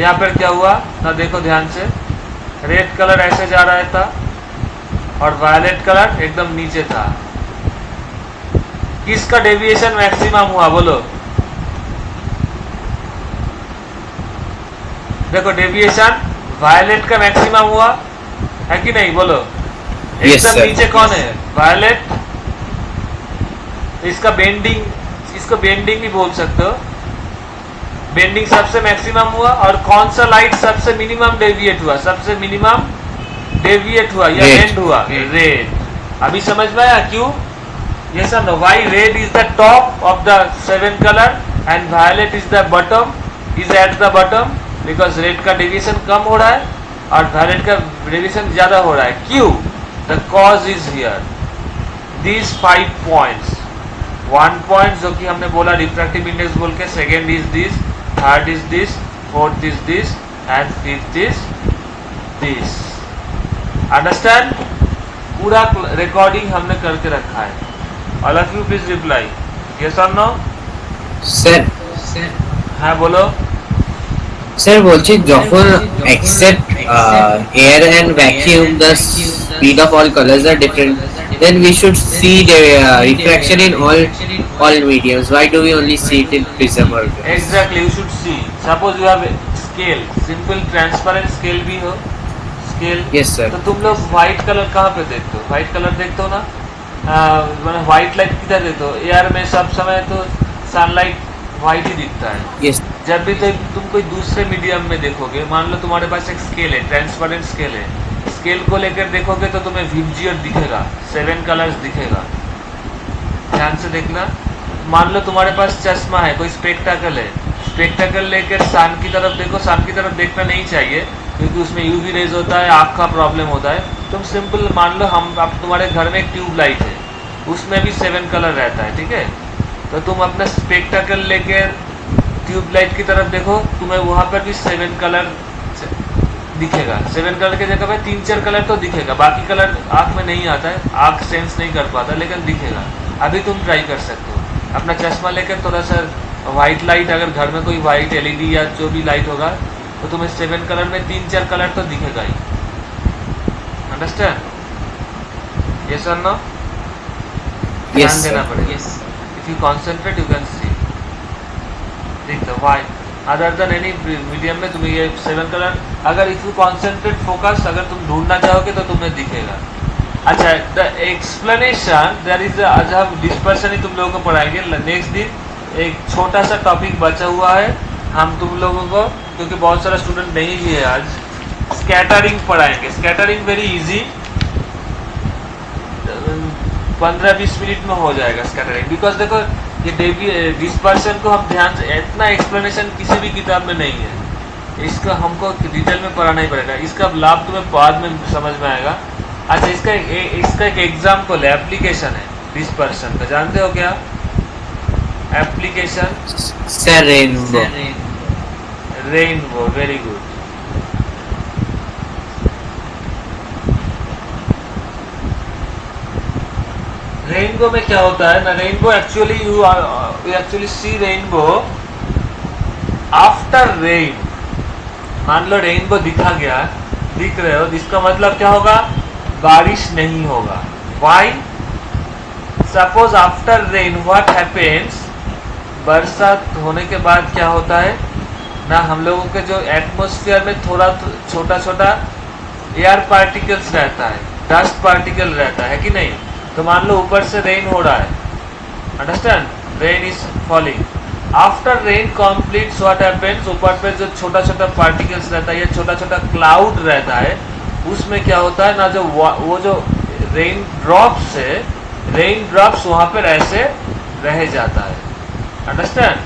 यहाँ पर क्या हुआ ना, देखो ध्यान से, रेड कलर ऐसे जा रहा था और वायलेट कलर एकदम नीचे था। किसका डेविएशन मैक्सिमम हुआ बोलो? देखो डेविएशन वायलेट का मैक्सिमम हुआ है कि नहीं, बोलो। एकदम नीचे कौन है? वायलेट। इसका बेंडिंग, इसको बेंडिंग भी बोल सकते हो, बेंडिंग सबसे मैक्सिमम हुआ। और कौन सा लाइट सबसे मिनिमम डेविएट हुआ? सबसे मिनिमम डेविएट हुआ या बेंड हुआ? रेड। अभी समझ में आया क्यों? यस और no? Why red is the top of the 7 colour and violet is the bottom, is at the bottom, because red का डेविएशन कम हो रहा है और वायलेट का डेविएशन ज्यादा हो रहा है। क्यों? The cause is here. These 5 points, 1 point जो कि हमने बोला रिफ्रैक्टिव इंडेक्स बोल के, second is this, third is this, fourth is this and fifth is this. Understand? पूरा रिकॉर्डिंग हमने करके रखा है। All of you please reply yes और नो। सर हाँ बोलो। স্যার বলছি যখন except air and vacuum the speed of all colors are different, then we should see the refraction in all mediums. Why do we only see it in prism or glass? Exactly, you should see. Suppose you have a scale, simple transparent scale भी हो, scale. Yes sir. तो तुम लोग white color कहाँ पे देखते हो? white color देखते हो ना? मैंने white light किधर देखते हो? एयर में सब समय तो sunlight white ही दिखता है। Yes. जब भी तो तुम कोई दूसरे मीडियम में देखोगे, मान लो तुम्हारे पास एक स्केल है, ट्रांसपेरेंट स्केल है, स्केल को लेकर देखोगे तो तुम्हें विजियर दिखेगा, 7 कलर्स दिखेगा। ध्यान से देखना। मान लो तुम्हारे पास चश्मा है, कोई स्पेक्टाकल है, स्पेक्टाकल लेकर सन की तरफ देखो, सन की तरफ देखना नहीं चाहिए क्योंकि उसमें यूवी रेज होता है, आँख का प्रॉब्लम होता है। तुम सिंपल मान लो हम अब तुम्हारे घर में एक ट्यूब लाइट है, उसमें भी 7 कलर रहता है, ठीक है? तो तुम अपना स्पेक्टाकल लेकर ट्यूबलाइट की तरफ देखो, तुम्हें वहाँ पर भी 7 कलर दिखेगा। 7 कलर की जगह पे 3-4 कलर तो दिखेगा, बाकी कलर आँख में नहीं आता है, आँख सेंस नहीं कर पाता, लेकिन दिखेगा। अभी तुम ट्राई कर सकते हो, अपना चश्मा लेकर थोड़ा सा वाइट लाइट, अगर घर में कोई वाइट एलईडी या जो भी लाइट होगा तो तुम्हें 7 कलर में 3-4 कलर तो दिखेगा ही। अंडरस्टैंड? यस और नो? ध्यान देना पड़ेगा। If you concentrate you can see. देख दो why other than any medium में तुम्हें ये 7 कलर, अगर इफ यू कॉन्सेंट्रेट फोकस, अगर तुम ढूंढना चाहोगे तो तुम्हें दिखेगा। अच्छा, द एक्सप्लेनेशन देयर इज, आज हम डिस्पर्शन ही तुम लोगों को पढ़ाएंगे। नेक्स्ट दिन एक छोटा सा टॉपिक बचा हुआ है, हम तुम लोगों को, क्योंकि बहुत सारा स्टूडेंट नहीं भी है आज, स्कैटरिंग पढ़ाएंगे। स्कैटरिंग वेरी इजी, 15-20 मिनट में हो जाएगा स्कैटरिंग। बिकॉज देखो ये डिस्पर्शन को हम ध्यान से, इतना एक्सप्लेनेशन किसी भी किताब में नहीं है, इसका हमको डिटेल में पढ़ाना ही पड़ेगा। इसका लाभ तुम्हें बाद में समझ में आएगा। अच्छा, इसका एक एग्जाम्पल है, एप्लीकेशन है डिस्पर्शन का, जानते हो क्या application? Sir rainbow. Rainbow, very good. Rainbow में क्या होता है ना, rainbow actually you actually see rainbow after rain. मान लो रेनबो दिखा गया, दिख रहे हो, इसका मतलब क्या होगा? बारिश नहीं होगा। Why? Suppose after rain what happens? बरसात होने के बाद क्या होता है ना, हम लोगों के जो एटमॉस्फेयर में थोड़ा छोटा छोटा एयर पार्टिकल्स रहता है, डस्ट पार्टिकल रहता है कि नहीं। तो मान लो ऊपर से रेन हो रहा है, understand, rain is falling, after rain completes what happens, ऊपर पे जो छोटा छोटा पार्टिकल्स रहता है या छोटा छोटा क्लाउड रहता है, उसमें क्या होता है ना, जो वो जो रेन ड्रॉप्स है, रेन ड्रॉप्स वहाँ पर ऐसे रह जाता है, अंडरस्टैंड,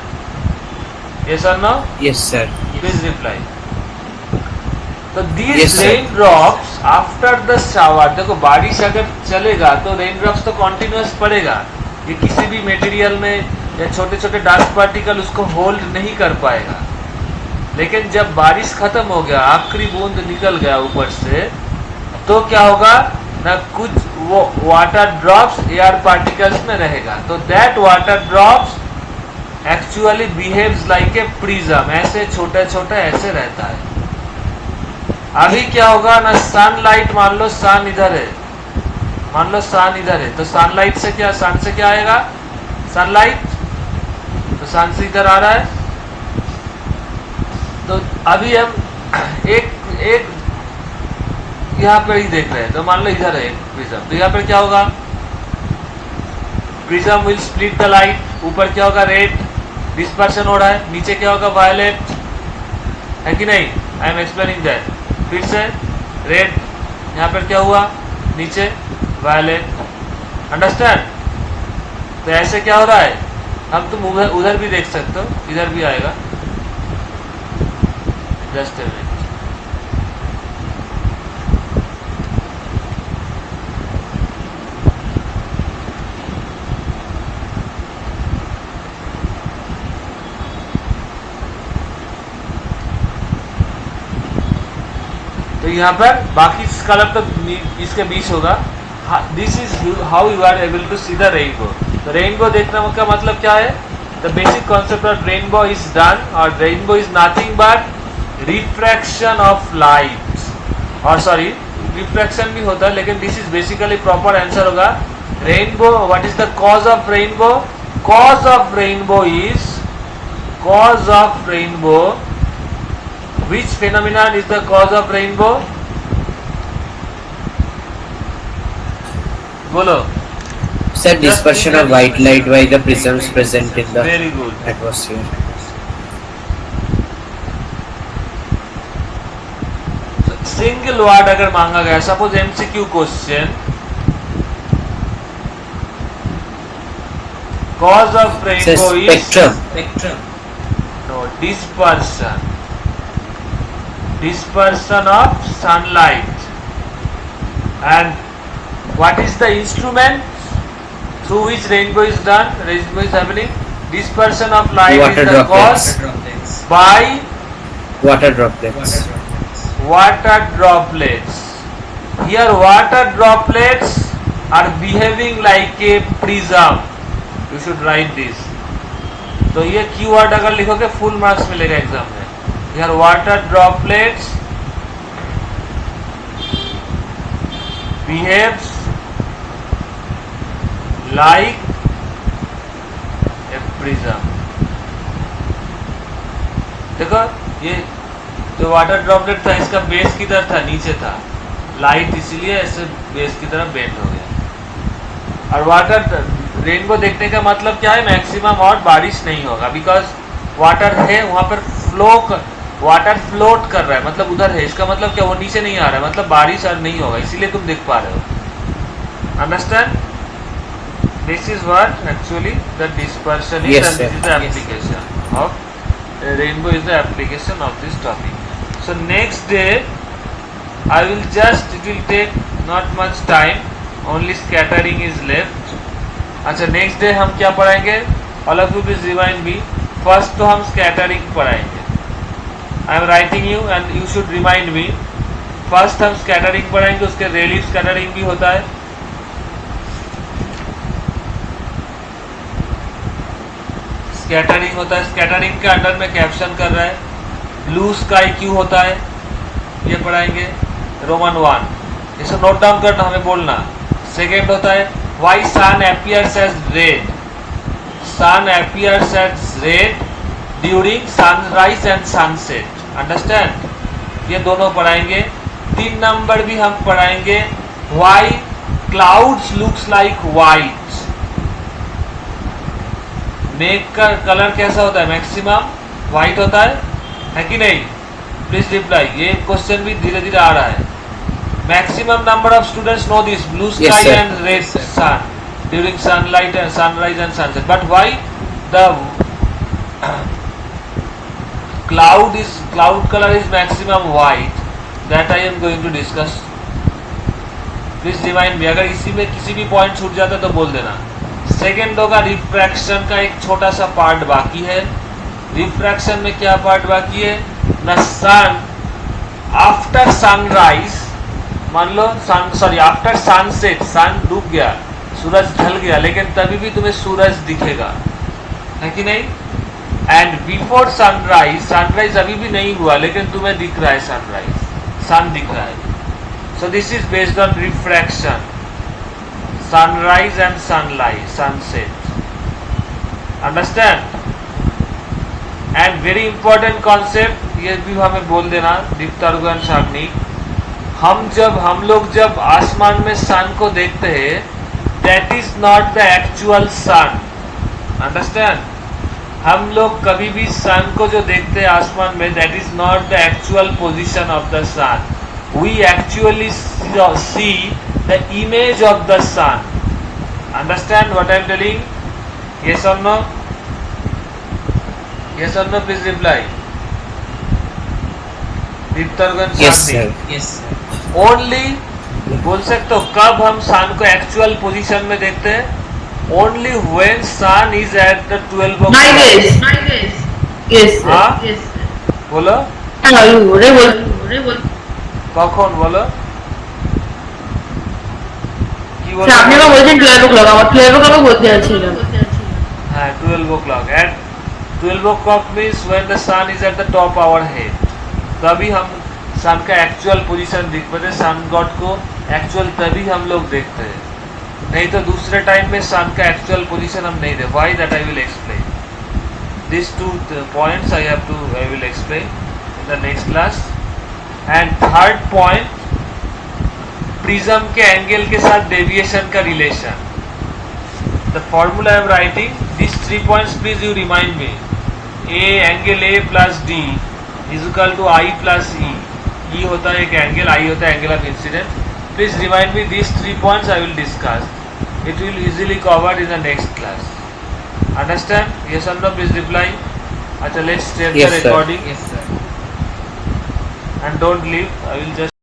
यस और no? Yes, sir. Please reply. तो Yes, these sir. Rain drops after the shower, देखो बारिश अगर चलेगा तो रेन ड्रॉप्स तो कॉन्टिन्यूस पड़ेगा, ये किसी भी मटेरियल में या छोटे छोटे डस्ट पार्टिकल उसको होल्ड नहीं कर पाएगा। लेकिन जब बारिश खत्म हो गया, आखिरी बूंद निकल गया ऊपर से, तो क्या होगा ना, कुछ वो वाटर ड्रॉप्स एयर पार्टिकल्स में रहेगा, तो that water drops actually behaves like a prism, ऐसे छोटे छोटे ऐसे रहता है। अभी क्या होगा ना, सनलाइट, मान लो सन इधर है, मान लो सन इधर है, तो सनलाइट से क्या, सन से क्या आएगा, सनलाइट, तो सन से इधर आ रहा है। तो अभी हम एक यहाँ पे ही देख रहे हैं, तो मान लो इधर है एक प्रिज्म, तो यहाँ पे क्या होगा, prism will split the light, ऊपर क्या होगा, रेड डिस्पर्शन हो रहा है, नीचे क्या होगा, वायलेट, है कि नहीं, आई एम एक्सप्लेनिंग दैट। फिर से रेड, यहाँ पर क्या हुआ, नीचे वायलेट, अंडरस्टैंड। तो ऐसे क्या हो रहा है, हम तुम उधर भी देख सकते हो, इधर भी आएगा, जस्ट ए मिनट। तो यहाँ पर बाकी कलर तो इसके बीच होगा। This is how you are able to see the rainbow. तो रेनबो देखने का मतलब क्या है, the basic concept of rainbow is done, और rainbow is nothing but refraction of light, और सॉरी रिफ्रैक्शन भी होता है, लेकिन this is basically proper answer होगा rainbow. What is the cause of rainbow, cause of rainbow is, cause of rainbow, which phenomenon is the cause of rainbow? बोलो। Sir, dispersion of white light by the prisms present in the Very good. atmosphere. Single word अगर मांगा गया, suppose MCQ question, cause of Sir, rainbow is spectrum. no, dispersion of sunlight. And what is the instrument through which rainbow is done, rainbow is happening? Dispersion of light Water is the droplets. cause by Water droplets. water droplets. Here water droplets are behaving like a prism. You should write this. तो ये कीवर्ड अगर लिखोगे फुल मार्क्स मिलेगा एग्जाम में। Here water droplets behaves like a prism. देखो ये जो वाटर ड्रॉपलेट था, इसका बेस किधर था, नीचे था, लाइट इसलिए ऐसे बेस की तरफ बेंड हो गया। और वाटर रेनबो देखने का मतलब क्या है, मैक्सिमम और बारिश नहीं होगा, बिकॉज वाटर है वहाँ पर वाटर फ्लोट कर रहा है, मतलब उधर है, इसका मतलब क्या, वो नीचे नहीं आ रहा है, मतलब बारिश और नहीं होगा, इसीलिए तुम देख पा रहे हो। Understand? This is what actually the dispersion is, and this is the application of rainbow is the application of this topic. So next day I will just, it will take not much time, only scattering is left. अच्छा, नेक्स्ट डे हम क्या पढ़ाएंगे, all of you please remind me. First तो हम स्कैटरिंग पढ़ाएंगे, आई am writing you and you should remind me. First हम स्कैटरिंग पढ़ाएंगे, उसके रिलीफ स्कैटरिंग भी होता है। स्कैटरिंग होता है, स्कैटरिंग के अंडर में कैप्शन कर रहा है, ब्लू स्काई क्यों होता है ये पढ़ाएंगे, रोमन 1, इसे नोट डाउन करना, हमें बोलना। सेकेंड होता है why sun appears as red, sun appears as red during sunrise and sunset. Understand? ये दोनों पढ़ाएंगे. 3 नंबर भी हम पढ़ाएंगे. Why clouds looks like white. मेघ का कलर कैसा होता है? मैक्सिमम व्हाइट होता है कि नहीं? Please reply. ये क्वेश्चन भी धीरे धीरे आ रहा है. Maximum number of students know this. Blue sky and red sun during sunlight and sunrise and sunset. But why the cloud color is maximum white? That I am going to discuss. Please remind मी. अगर इसी में किसी भी पॉइंट छूट जाता है तो बोल देना. सेकेंड होगा रिफ्रैक्शन का एक छोटा सा पार्ट बाकी है. रिफ्रैक्शन में क्या पार्ट बाकी है? द सन आफ्टर सनराइज, मान लो आफ्टर सनसेट, सन डूब गया, सूरज ढल गया, लेकिन तभी भी तुम्हें सूरज दिखेगा, है कि नहीं? एंड बिफोर सनराइज, सनराइज अभी भी नहीं हुआ लेकिन तुम्हें दिख रहा है सनराइज, सन दिख रहा है. So this is based on refraction. Sunrise and sunlight, sunset. Understand? And very important concept, ये भी हमें बोल देना, दीप्तार्गन शाग्नि. हम लोग जब आसमान में सन को देखते हैं, that is not the actual sun. Understand? हम लोग कभी भी सन को जो देखते हैं आसमान में, that is not the actual position of the sun. We actually see the image of the sun. Understand what I am telling? Yes और no? Yes or no? Please reply. Diptargan Shagni. Only बोल सकते हो कब हम सन को एक्चुअल पोजीशन में देखते हैं? Only when sun is at the 12 o'clock. बोलो কখন বলো? কি বলো? আপনি তো বলছেন 12 o'clock, আমার 12 o'clock বলতে যাচ্ছিলাম. হ্যাঁ 12 o'clock. At 12 o'clock means when the sun is at the top of our head. तभी हम सन का एक्चुअल पोजीशन दिख पाते. सन गॉड को एक्चुअल तभी हम लोग देखते हैं, नहीं तो दूसरे टाइम में सन का एक्चुअल पोजीशन हम नहीं देखते. Why? That I will explain. This 2 points I will explain in the next class. And third point, prism के एंगल के साथ डेविएशन का relation. The formula I am writing this 3 points. Please you remind me. A angle A plus D is equal to I plus E. E होता है एक एंगल, आई होता है angle of incidence. Please remind me this 3 points I will discuss. It will easily covered in the next class. Understand? Yes or no? Please reply. अच्छा, let's start the recording. Yes sir. And don't leave. I will just